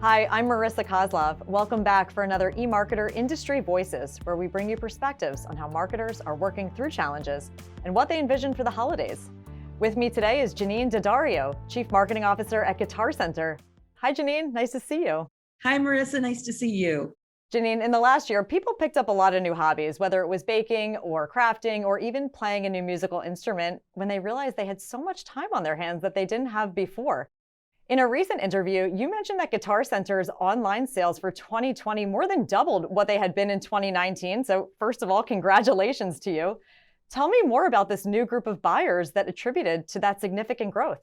Hi, I'm Marissa Kozlov. Welcome back for another eMarketer Industry Voices, where we bring you perspectives on how marketers are working through challenges and what they envision for the holidays. With me today is Jeannine Daddario, Chief Marketing Officer at Guitar Center. Hi, Jeannine. Nice to see you. Hi, Marissa. Nice to see you. Jeannine, in the last year, people picked up a lot of new hobbies, whether it was baking or crafting or even playing a new musical instrument, when they realized they had so much time on their hands that they didn't have before. In a recent interview, you mentioned that Guitar Center's online sales for 2020 more than doubled what they had been in 2019. So first of all, congratulations to you. Tell me more about this new group of buyers that attributed to that significant growth.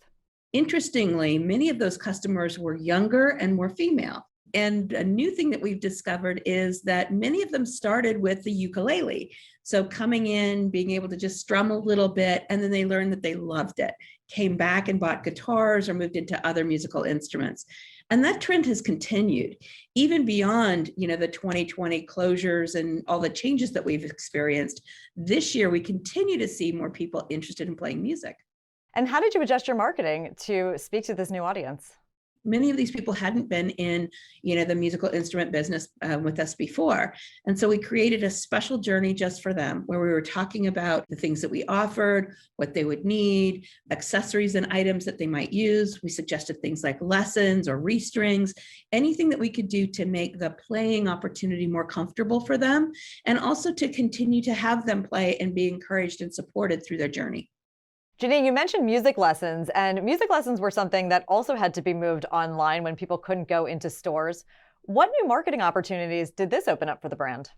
Interestingly, many of those customers were younger and more female. And a new thing that we've discovered is that many of them started with the ukulele. So coming in, being able to just strum a little bit, and then they learned that they loved it, came back and bought guitars or moved into other musical instruments. And that trend has continued even beyond, the 2020 closures and all the changes that we've experienced. This year, we continue to see more people interested in playing music. And how did you adjust your marketing to speak to this new audience? Many of these people hadn't been in, the musical instrument business with us before. And so we created a special journey just for them, where we were talking about the things that we offered, what they would need, accessories and items that they might use. We suggested things like lessons or restrings, anything that we could do to make the playing opportunity more comfortable for them, and also to continue to have them play and be encouraged and supported through their journey. Jeannine, you mentioned music lessons, and music lessons were something that also had to be moved online when people couldn't go into stores. What new marketing opportunities did this open up for the brand?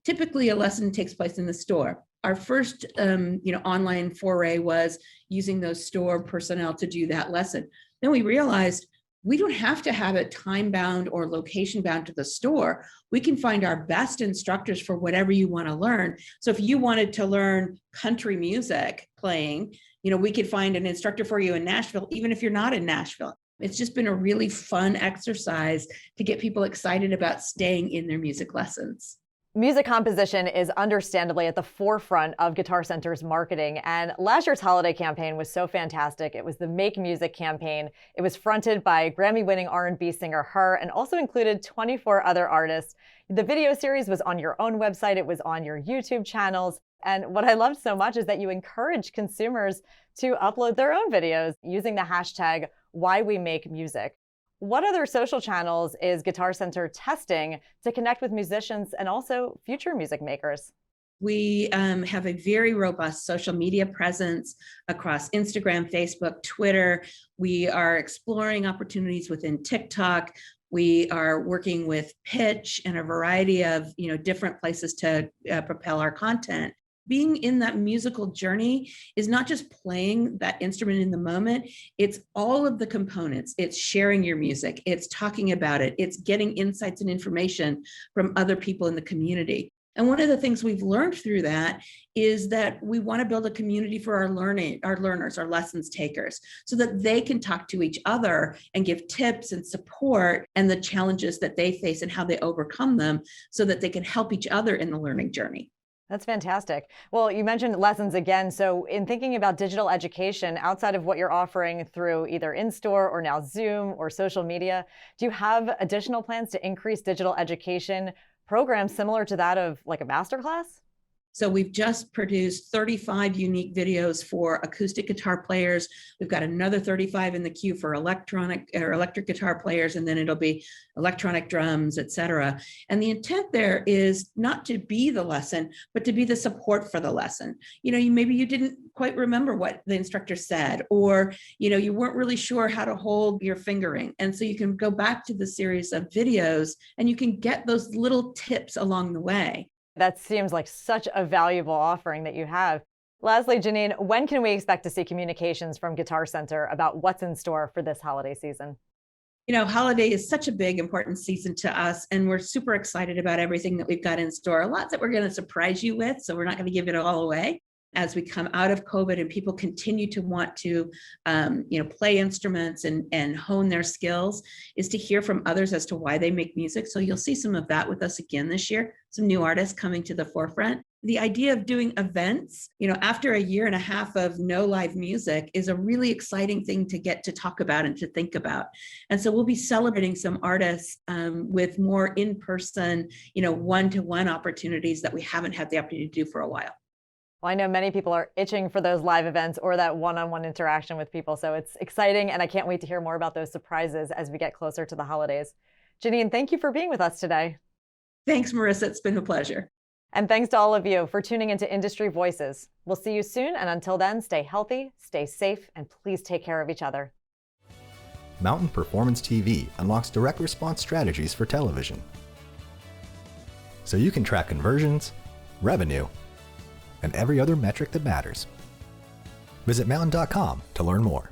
Typically, a lesson takes place in the store. Our first, online foray was using those store personnel to do that lesson. Then we realized we don't have to have it time bound or location bound to the store. We can find our best instructors for whatever you want to learn. So if you wanted to learn country music playing, we could find an instructor for you in Nashville, even if you're not in Nashville. It's just been a really fun exercise to get people excited about staying in their music lessons. Music composition is understandably at the forefront of Guitar Center's marketing, and last year's holiday campaign was so fantastic. It was the Make Music campaign. It was fronted by Grammy-winning R&B singer Her and also included 24 other artists. The video series was on your own website. It was on your YouTube channels. And what I loved so much is that you encouraged consumers to upload their own videos using the hashtag #WhyWeMakeMusic. What other social channels is Guitar Center testing to connect with musicians and also future music makers? We have a very robust social media presence across Instagram, Facebook, Twitter. We are exploring opportunities within TikTok. We are working with Pitch and a variety of different places to propel our content. Being in that musical journey is not just playing that instrument in the moment, it's all of the components. It's sharing your music, it's talking about it, it's getting insights and information from other people in the community. And one of the things we've learned through that is that we want to build a community for our learners, our lessons takers, so that they can talk to each other and give tips and support and the challenges that they face and how they overcome them, so that they can help each other in the learning journey. That's fantastic. Well, you mentioned lessons again. So in thinking about digital education, outside of what you're offering through either in-store or now Zoom or social media, do you have additional plans to increase digital education programs similar to that of like a masterclass? So we've just produced 35 unique videos for acoustic guitar players. We've got another 35 in the queue for electric guitar players, and then it'll be electronic drums, et cetera. And the intent there is not to be the lesson, but to be the support for the lesson. Maybe you didn't quite remember what the instructor said, or, you weren't really sure how to hold your fingering. And so you can go back to the series of videos and you can get those little tips along the way. That seems like such a valuable offering that you have. Lastly, Jeannine, when can we expect to see communications from Guitar Center about what's in store for this holiday season? Holiday is such a big, important season to us, and we're super excited about everything that we've got in store. A lot that we're going to surprise you with, so we're not going to give it all away. As we come out of COVID and people continue to want to, play instruments and hone their skills, is to hear from others as to why they make music. So you'll see some of that with us again this year, some new artists coming to the forefront. The idea of doing events, after a year and a half of no live music is a really exciting thing to get to talk about and to think about. And so we'll be celebrating some artists with more in-person, one-to-one opportunities that we haven't had the opportunity to do for a while. Well, I know many people are itching for those live events or that one-on-one interaction with people. So it's exciting, and I can't wait to hear more about those surprises as we get closer to the holidays. Jeannine, thank you for being with us today. Thanks, Marissa. It's been a pleasure. And thanks to all of you for tuning into Industry Voices. We'll see you soon, and until then, stay healthy, stay safe, and please take care of each other. Mountain Performance TV unlocks direct response strategies for television, so you can track conversions, revenue, and every other metric that matters. Visit mountain.com to learn more.